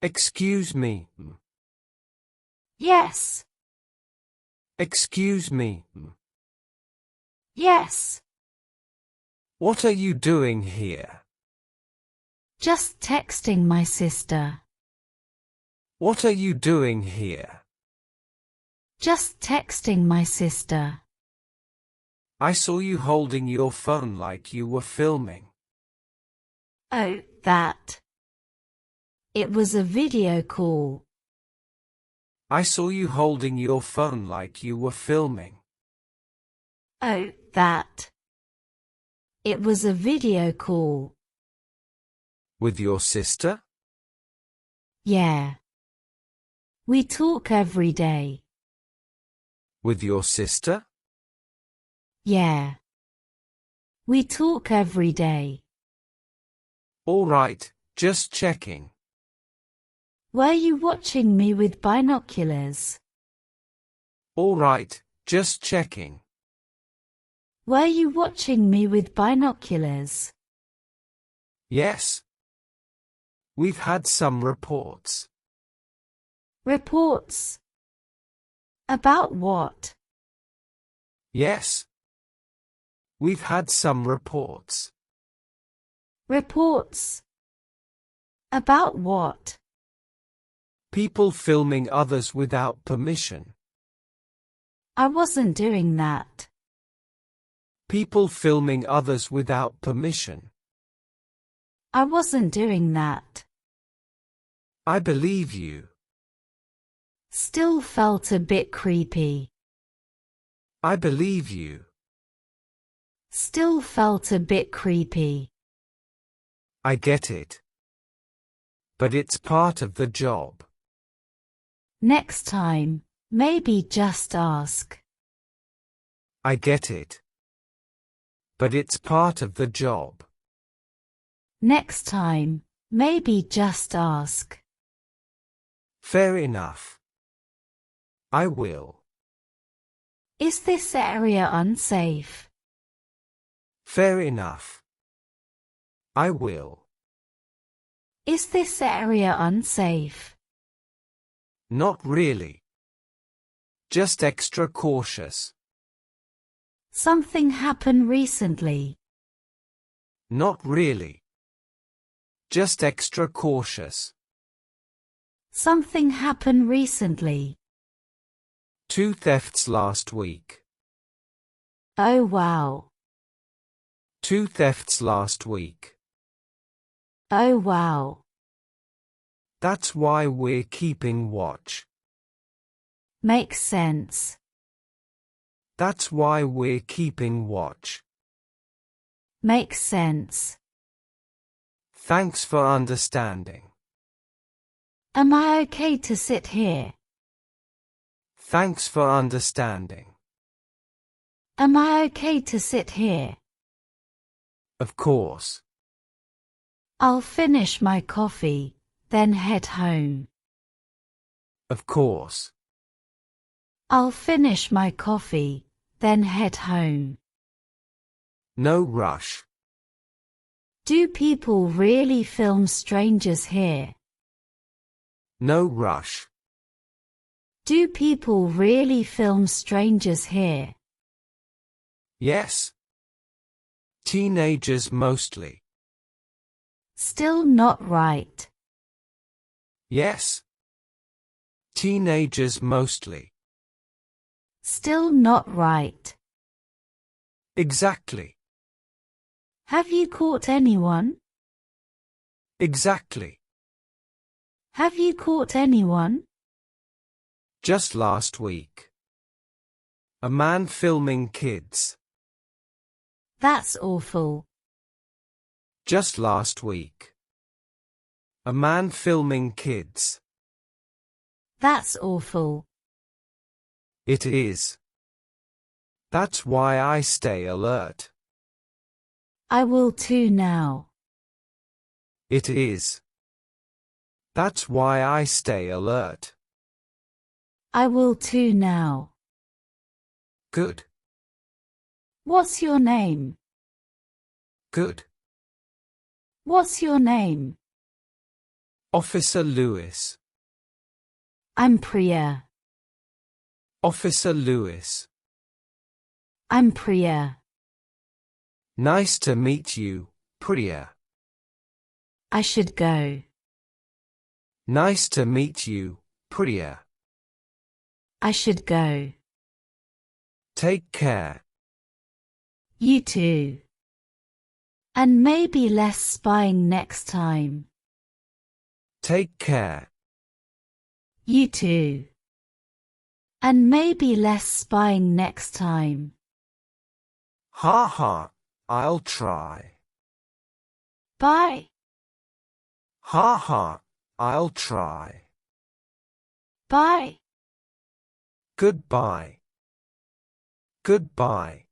Excuse me. Yes. Excuse me. Yes. What are you doing here? Just texting my sister. What are you doing here? Just texting my sister. I saw you holding your phone like you were filming. Oh, that. It was a video call. I saw you holding your phone like you were filming. Oh, that. It was a video call. With your sister? Yeah. We talk every day. With your sister? Yeah. We talk every day. All right, just checking. Were you watching me with binoculars? All right, just checking. Were you watching me with binoculars? Yes. We've had some reports. Reports. About what? Yes. We've had some reports. Reports. About what? People filming others without permission. I wasn't doing that. People filming others without permission. I wasn't doing that. I believe you. Still felt a bit creepy. I believe you. Still felt a bit creepy. I get it. But it's part of the job. Next time, maybe just ask. I get it. But it's part of the job. Next time, maybe just ask. Fair enough. I will. Is this area unsafe? Fair enough. I will. Is this area unsafe? Not really. Just extra cautious. Something happened recently. Not really. Just extra cautious. Something happened recently. 2 thefts last week. Oh wow. 2 thefts last week. Oh wow. That's why we're keeping watch. Makes sense. That's why we're keeping watch. Makes sense. Thanks for understanding. Am I okay to sit here? Thanks for understanding. Am I okay to sit here? Of course. I'll finish my coffee, then head home. Of course. I'll finish my coffee, then head home. No rush. Do people really film strangers here? No rush. Do people really film strangers here? Yes. Teenagers mostly. Still not right. Yes. Teenagers mostly. Still not right. Exactly. Have you caught anyone? Exactly. Have you caught anyone? Just last week. A man filming kids. That's awful. Just last week. A man filming kids. That's awful. It is. That's why I stay alert. I will too now. It is. That's why I stay alert. I will too now. Good. What's your name? Good. What's your name? Officer Lewis. I'm Priya. Officer Lewis. I'm Priya. Nice to meet you, Priya. I should go. Nice to meet you, Priya. I should go. Take care. You too. And maybe less spying next time. Take care. You too. And maybe less spying next time. Ha ha, I'll try. Bye. Ha ha, I'll try. Bye. Goodbye. Goodbye.